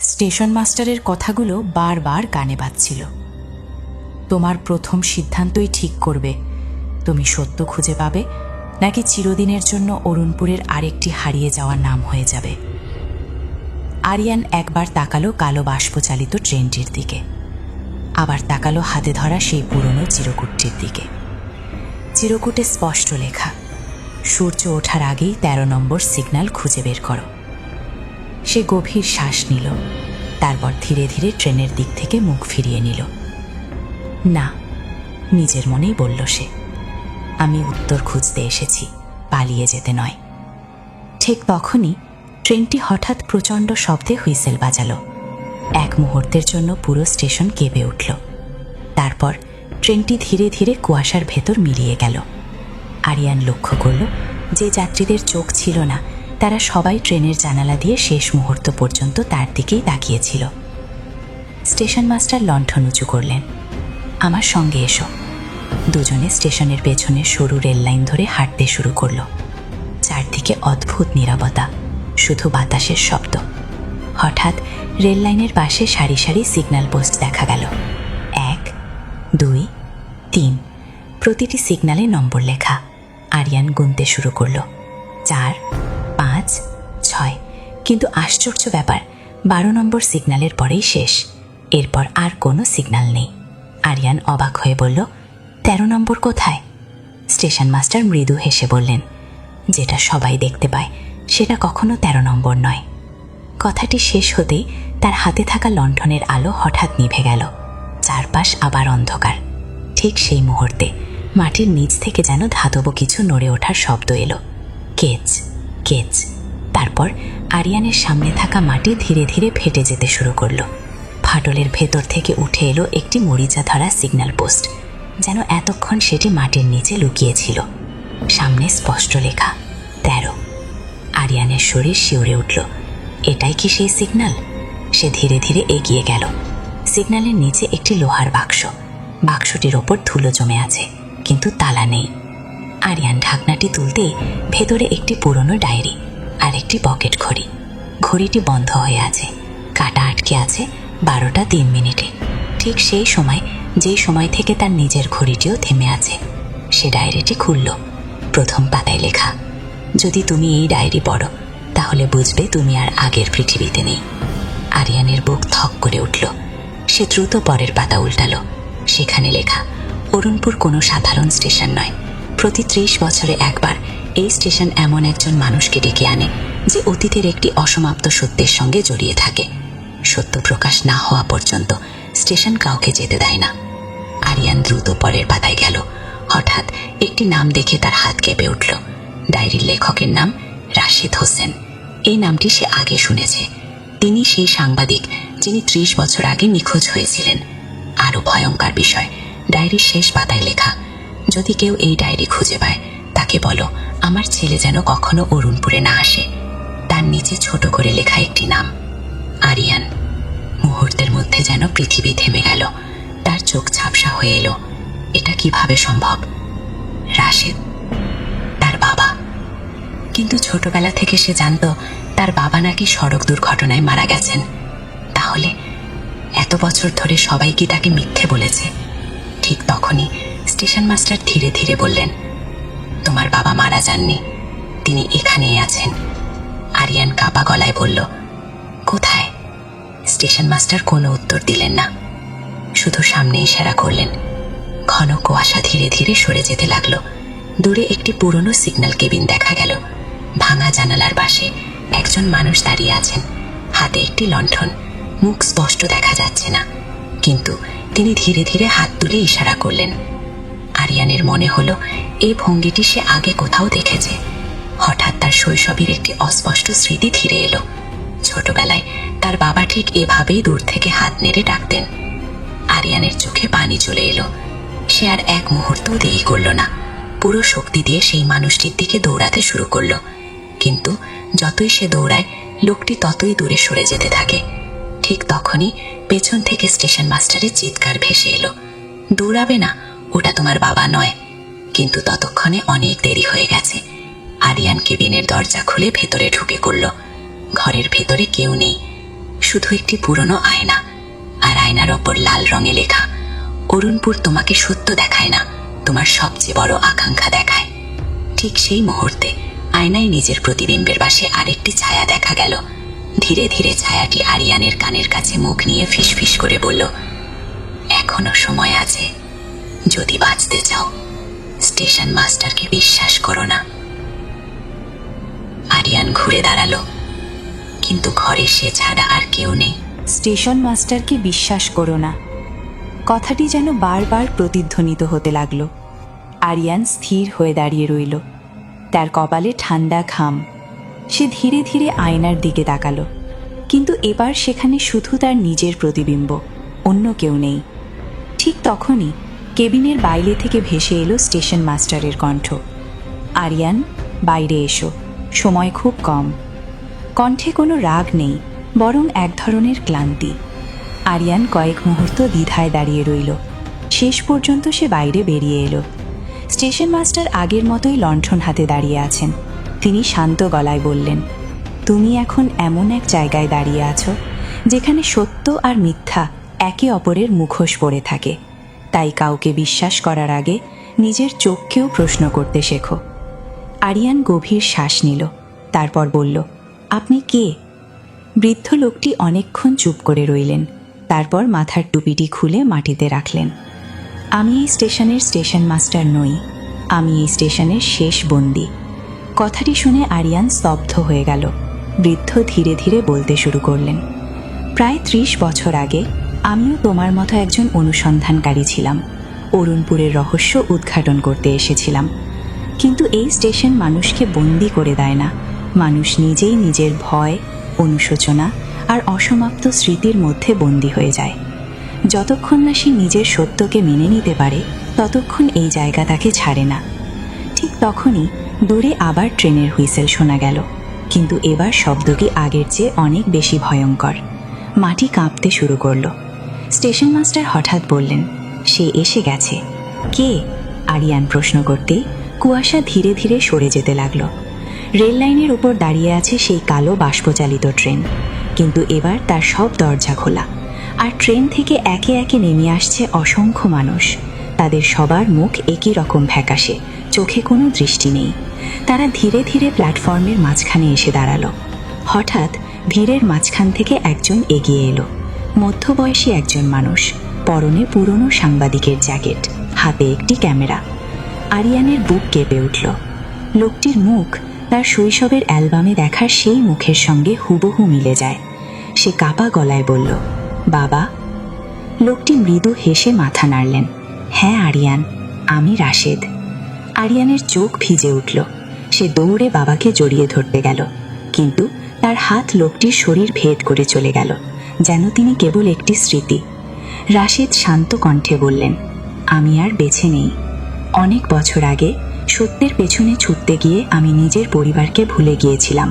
Station মাস্টারের কথাগুলো বারবার কানে বাজছিল। তোমার প্রথম সিদ্ধান্তই ঠিক করবে তুমি সত্য খুঁজে পাবে নাকি চিরদিনের জন্য অরুণপুরের আরেকটি হারিয়ে যাওয়ার নাম হয়ে যাবে। আরিয়ান একবার তাকালো কালো বাষ্পচালিত ট্রেনটির দিকে, আবার তাকালো হাতে ধরা সেই পুরনো চিরকুটটির দিকে। চিরকুটে স্পষ্ট লেখা, সূর্য ওঠার আগেই 13 নম্বর সিগন্যাল খুঁজে বের করো। সে গভীর শ্বাস নিল, তারপর ধীরে ধীরে ট্রেনের দিক থেকে মুখ ফিরিয়ে নিল। না, নিজের মনেই বলল সে, আমি উত্তর খুঁজতে এসেছি, পালিয়ে যেতে নয়। ঠিক তখনই ট্রেনটি হঠাৎ প্রচণ্ড শব্দে হুইসেল বাজালো। এক মুহূর্তের জন্য পুরো স্টেশন কেঁপে উঠল। তারপর ট্রেনটি ধীরে ধীরে কুয়াশার ভেতর মিলিয়ে গেল। আরিয়ান লক্ষ্য করল যে যাত্রীদের চোখ ছিল না তারা সবাই ট্রেনের জানালা দিয়ে শেষ মুহূর্ত পর্যন্ত তার দিকেই তাকিয়েছিল। স্টেশন মাস্টার লণ্ঠন উঁচু করলেন। আমার সঙ্গে এসো। দুজনে স্টেশনের পেছনে সরু রেল লাইন ধরে হাঁটতে শুরু করল। চারদিকে অদ্ভুত নীরবতা, শুধু বাতাসের শব্দ। হঠাৎ রেল লাইনের পাশে সারি সারি সিগন্যাল পোস্ট দেখা গেল। 1, 2, 3, প্রতিটি সিগন্যালে নম্বর লেখা। আরিয়ান গুনতে শুরু করল। 4, 5, 6, কিন্তু আশ্চর্য ব্যাপার, 12 নম্বর সিগন্যালের পরেই শেষ। এরপর আর কোনো সিগন্যাল নেই। আরিয়ান অবাক হয়ে বলল, 13 নম্বর কোথায়? স্টেশন মাস্টার মৃদু হেসে বললেন, যেটা সবাই দেখতে পায় সেটা কখনো 13 নম্বর নয়। কথাটি শেষ হতেই তার হাতে থাকা লণ্ঠনের আলো হঠাৎ নিভে গেল। চারপাশ আবার অন্ধকার। ঠিক সেই মুহূর্তে মাটির নিচ থেকে যেন ধাতব কিছু নড়ে ওঠার শব্দ এলো। কেচ কেচ। তারপর আরিয়ানের সামনে থাকা মাটি ধীরে ধীরে ফেটে যেতে শুরু করলো। ফাটলের ভেতর থেকে উঠে এলো একটি মরিচা ধরা সিগন্যাল পোস্ট, যেন এতক্ষণ সেটি মাটির নিচে লুকিয়েছিল। সামনে স্পষ্ট লেখা 13। আরিয়ানের শরীর শিউরে উঠল। এটাই কি সেই সিগন্যাল? সে ধীরে ধীরে এগিয়ে গেল। সিগন্যালের নিচে একটি লোহার বাক্স। বাক্সটির ওপর ধুলো জমে আছে, কিন্তু তালা নেই। আরিয়ান ঢাকনাটি তুলতেই ভেতরে একটি পুরনো ডায়েরি আর একটি পকেট ঘড়ি। ঘড়িটি বন্ধ হয়ে আছে, কাঁটা আটকে আছে 12টা 3 মিনিটে। ঠিক সেই সময়, যেই সময় থেকে তার নিজের ঘড়িটিও থেমে আছে। সে ডায়েরিটি খুলল। প্রথম পাতায় লেখা, যদি তুমি এই ডায়েরি পড়ো তাহলে বুঝবে তুমি আর আগের পৃথিবীতে নেই। আরিয়ানের বুক থক করে উঠল। সে দ্রুত পরের পাতা উল্টালো। সেখানে লেখা, অরুণপুর কোনো সাধারণ স্টেশন নয়। প্রতি 30 বছরে একবার এই স্টেশন এমন একজন মানুষকে ডেকে আনে যে অতীতের একটি অসমাপ্ত সত্যের সঙ্গে জড়িয়ে থাকে। সত্য প্রকাশ না হওয়া পর্যন্ত স্টেশন কাউকে যেতে দেয় না। আরিয়ান দ্রুত পরের পাতায় গেল। হঠাৎ একটি নাম দেখে তার হাত কেঁপে উঠল। ডায়েরির লেখকের নাম রাশিদ হোসেন। এই নামটি সে আগে শুনেছে। তিনি সেই সাংবাদিক যিনি 30 বছর আগে নিখোঁজ হয়েছিলেন। আরও ভয়ঙ্কর বিষয়, ডায়েরির শেষ পাতায় লেখা, যদি কেউ এই ডায়েরি খুঁজে পায় তাকে বলো আমার ছেলে যেন কখনো অরুণপুরে না আসে। তার নিচে ছোট করে লেখা একটি নাম, আরিয়ান। মুহূর্তের মধ্যে যেন পৃথিবী থেমে গেল। তার চোখ ঝাপসা হয়ে এলো। এটা কিভাবে সম্ভব? রাশেদ, তার বাবা। কিন্তু ছোটবেলা থেকে সে জানত তার বাবা নাকি সড়ক দুর্ঘটনায় মারা গেছেন। তাহলে এত বছর ধরে সবাই কি তাকে মিথ্যে বলেছে? ঠিক তখনই স্টেশন মাস্টার ধীরে ধীরে বললেন, তোমার বাবা মারা যাননি, তিনি এখানেই আছেন। আরিয়ান কাঁপা গলায় বলল, কোথায়? স্টেশন মাস্টার কোনো উত্তর দিলেন না, শুধু সামনে ইশারা করলেন। ঘন কুয়াশা ধীরে ধীরে সরে যেতে লাগলো। দূরে একটি পুরনো সিগন্যাল কেবিন দেখা গেল। ভাঙা জানালার পাশে একজন মানুষ দাঁড়িয়ে আছেন, হাতে একটি লণ্ঠন। মুখ স্পষ্ট দেখা যাচ্ছে না, কিন্তু তিনি ধীরে ধীরে হাত তুলে ইশারা করলেন। আরিয়ানের মনে হলো এই ভঙ্গিটি সে আগে কোথাও দেখেছে। হঠাৎ তার শৈশবের একটি অস্পষ্ট স্মৃতি ফিরে এলো। ছোটবেলায় তার বাবা ঠিক এভাবেই দূর থেকে হাত নেড়ে ডাকতেন। আরিয়ানের চোখে পানি চলে এলো। সে আর এক মুহূর্তও দেরি করল না। পুরো শক্তি দিয়ে সেই মানুষটির দিকে দৌড়াতে শুরু করলো। কিন্তু যতই সে দৌড়ায়, লোকটি ততই দূরে সরে যেতে থাকে। ঠিক তখনই পেছন থেকে স্টেশন মাস্টারের চিৎকার ভেসে এলো, দৌড়াবে না, ওটা তোমার বাবা নয়। কিন্তু ততক্ষণে অনেক দেরি হয়ে গেছে। আরিয়ান কেবিনের দরজা খুলে ভেতরে ঢুকে পড়ল। ঘরের ভেতরে কেউ নেই, শুধু একটি পুরনো আয়না, আর আয়নার ওপর লাল রঙে লেখা, অরুণপুর তোমাকে সত্য দেখায় না, তোমার সবচেয়ে বড় আকাঙ্ক্ষা দেখায়। ঠিক সেই মুহূর্তে আয়নায় নিজের প্রতিবিম্বের পাশে আরেকটি ছায়া দেখা গেল। ধীরে ধীরে ছায়াটি আরিয়ানের কানের কাছে মুখ নিয়ে ফিসফিস করে বলল, এখনো সময় আছে, যদি বাঁচতে চাও। স্টেশন মাস্টারকে বিশ্বাস করো না। আরিয়ান ঘুরে দাঁড়ালো, কিন্তু ঘরে সে ছাড়া আর কেউ নেই। স্টেশন মাস্টারকে বিশ্বাস করো না, কথাটি যেন বারবার প্রতিধ্বনিত হতে লাগলো। আরিয়ান স্থির হয়ে দাঁড়িয়ে রইল, তার কপালে ঠান্ডা ঘাম। সে ধীরে ধীরে আয়নার দিকে তাকালো, কিন্তু এবার সেখানে শুধু তার নিজের প্রতিবিম্ব, অন্য কেউ নেই। ঠিক তখনই কেবিনের বাইরে থেকে ভেসে এলো স্টেশন মাস্টারের কণ্ঠ, আরিয়ান বাইরে এসো, সময় খুব কম। কণ্ঠে কোনো রাগ নেই, বরং এক ধরনের ক্লান্তি। আরিয়ান কয়েক মুহূর্ত দ্বিধায় দাঁড়িয়ে রইল। শেষ পর্যন্ত সে বাইরে বেরিয়ে এলো। স্টেশন মাস্টার আগের মতোই লণ্ঠন হাতে দাঁড়িয়ে আছেন। তিনি শান্ত গলায় বললেন, তুমি এখন এমন এক জায়গায় দাঁড়িয়ে আছো যেখানে সত্য আর মিথ্যা একে অপরের মুখোশ পড়ে থাকে। তাই কাউকে বিশ্বাস করার আগে নিজের চোখকেও প্রশ্ন করতে শেখো। আরিয়ান গভীর শ্বাস নিল, তারপর বলল, আপনি কে? বৃদ্ধ লোকটি অনেকক্ষণ চুপ করে রইলেন, তারপর মাথার টুপিটি খুলে মাটিতে রাখলেন। আমি এই স্টেশনের স্টেশন মাস্টার নই, আমি এই স্টেশনের শেষ বন্দী। কথাটি শুনে আরিয়ান স্তব্ধ হয়ে গেল। বৃদ্ধ ধীরে ধীরে বলতে শুরু করলেন, প্রায় 30 বছর আগে আমিও তোমার মতো একজন অনুসন্ধানকারী ছিলাম। অরুণপুরের রহস্য উদ্ঘাটন করতে এসেছিলাম। কিন্তু এই স্টেশন মানুষকে বন্দি করে দেয় না, মানুষ নিজেই নিজের ভয়, অনুশোচনা আর অসমাপ্ত স্মৃতির মধ্যে বন্দি হয়ে যায়। যতক্ষণ না সে নিজের সত্যকে মেনে নিতে পারে, ততক্ষণ এই জায়গা তাকে ছাড়ে না। ঠিক তখনই দূরে আবার ট্রেনের হুইসেল শোনা গেল, কিন্তু এবার শব্দটি আগের চেয়ে অনেক বেশি ভয়ঙ্কর। মাটি কাঁপতে শুরু করলো। স্টেশন মাস্টার হঠাৎ বললেন, সে এসে গেছে। কে? আরিয়ান প্রশ্ন করতেই কুয়াশা ধীরে ধীরে সরে যেতে লাগলো। রেল লাইনের উপর দাঁড়িয়ে আছে সেই কালো বাষ্পচালিত ট্রেন, কিন্তু এবার তার সব দরজা খোলা, আর ট্রেন থেকে একে একে নেমে আসছে অসংখ্য মানুষ। তাদের সবার মুখ একই রকম ফ্যাকাশে, চোখে কোনো দৃষ্টি নেই। তারা ধীরে ধীরে প্ল্যাটফর্মের মাঝখানে এসে দাঁড়ালো। হঠাৎ ভিড়ের মাঝখান থেকে একজন এগিয়ে এলো। মধ্যবয়সী একজন মানুষ, পরনে পুরনো সাংবাদিকের জ্যাকেট, হাতে একটি ক্যামেরা। আরিয়ানের বুক কেঁপে উঠল। লোকটির মুখ তার শৈশবের অ্যালবামে দেখার সেই মুখের সঙ্গে হুবহু মিলে যায়। সে কাঁপা গলায় বলল, বাবা। লোকটি মৃদু হেসে মাথা নাড়লেন। হ্যাঁ আরিয়ান, আমি রাশেদ। আরিয়ানের চোখ ভিজে উঠল। সে দৌড়ে বাবাকে জড়িয়ে ধরতে গেল, কিন্তু তার হাত লোকটির শরীর ভেদ করে চলে গেল, যেন তিনি কেবল একটি স্মৃতি। রাশেদ শান্ত কণ্ঠে বললেন, আমি আর বেঁচে নেই। অনেক বছর আগে সত্যের পেছনে ছুটতে গিয়ে আমি নিজের পরিবারকে ভুলে গিয়েছিলাম।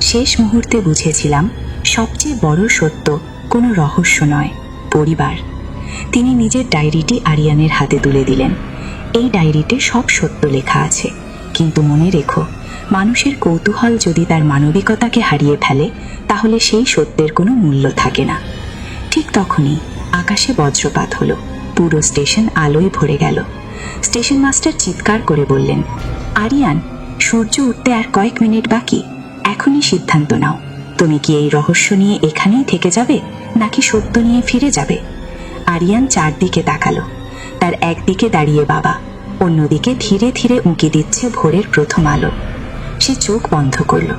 শেষ মুহূর্তে বুঝেছিলাম সবচেয়ে বড় সত্য কোনো রহস্য নয়, পরিবার। তিনি নিজের ডায়েরিটি আরিয়ানের হাতে তুলে দিলেন। এই ডায়েরিতে সব সত্য লেখা আছে, কিন্তু মনে রেখো, মানুষের কৌতূহল যদি তার মানবিকতাকে হারিয়ে ফেলে, তাহলে সেই সত্যের কোনো মূল্য থাকে না। ঠিক তখনই আকাশে বজ্রপাত হলো। পুরো স্টেশন আলোয় ভরে গেল। স্টেশন মাস্টার চিৎকার করে বললেন, আরিয়ান, সূর্য উঠতে আর কয়েক মিনিট বাকি। এখনই সিদ্ধান্ত নাও, তুমি কি এই রহস্য নিয়ে এখানেই থেকে যাবে, নাকি সত্য নিয়ে ফিরে যাবে? আরিয়ান চারদিকে তাকালো। তার একদিকে দাঁড়িয়ে বাবা, অন্যদিকে ধীরে ধীরে উঁকি দিচ্ছে ভোরের প্রথম আলো। সে চোখ বন্ধ করল,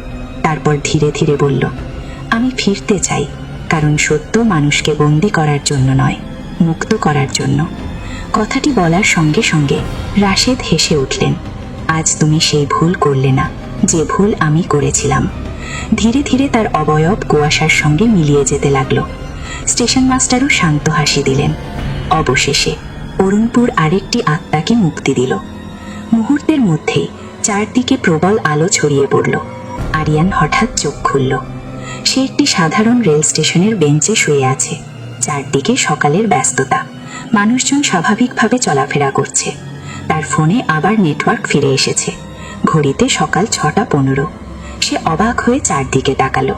তারপর ধীরে ধীরে বলল, আমি ফিরতে চাই, কারণ সত্য মানুষকে বন্দি করার জন্য নয়, মুক্ত করার জন্য। কথাটি বলার সঙ্গে সঙ্গে রাশেদ হেসে উঠলেন। আজ তুমি সেই ভুল করলে না, যে ভুল আমি করেছিলাম। ধীরে ধীরে তার অবয়ব কুয়াশার সঙ্গে মিলিয়ে যেতে লাগলো। স্টেশন মাস্টারও শান্ত হাসি দিলেন। অবশেষে অরুণপুর আরেকটি আত্মাকে মুক্তি দিল। মুহূর্তের মধ্যেই চারদিকে প্রবল আলো ছড়িয়ে পড়ল। আরিয়ান হঠাৎ চোখ খুলল। সে একটি সাধারণ রেল স্টেশনের বেঞ্চে শুয়ে আছে। চারদিকে সকালের ব্যস্ততা, মানুষজন স্বাভাবিকভাবে চলাফেরা করছে। তার ফোনে আবার নেটওয়ার্ক ফিরে এসেছে। ঘড়িতে সকাল 6:15। সে অবাক হয়ে চারদিকে তাকালো।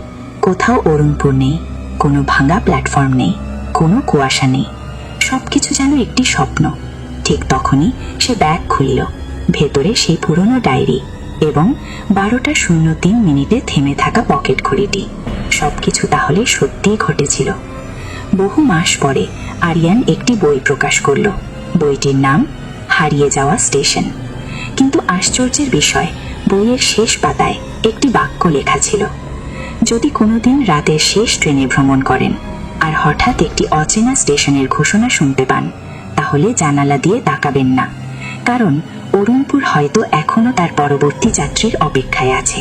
কোথাও অরুণপুর নেই, কোনো ভাঙা প্ল্যাটফর্ম নেই, কোনো কুয়াশা নেই, সবকিছু যেন একটি স্বপ্ন। ঠিক তখনই সে ব্যাগ খুলল। ভেতরে সেই পুরনো ডায়েরি এবং 12:03 থেমে থাকা পকেট ঘড়িটি। সবকিছু তাহলে সত্যিই ঘটেছিল। বহু মাস পরে আরিয়ান একটি বই প্রকাশ করল। বইটির নাম হারিয়ে যাওয়া স্টেশন। কিন্তু আশ্চর্যের বিষয়, বইয়ের শেষ পাতায় একটি বাক্য লেখা ছিল, যদি কোনোদিন রাতের শেষ ট্রেনে ভ্রমণ করেন আর হঠাৎ একটি অচেনা স্টেশনের ঘোষণা শুনতে পান, তাহলে জানালা দিয়ে তাকাবেন না, কারণ অরুণপুর হয়তো এখনো তার পরবর্তী যাত্রীর অপেক্ষায় আছে।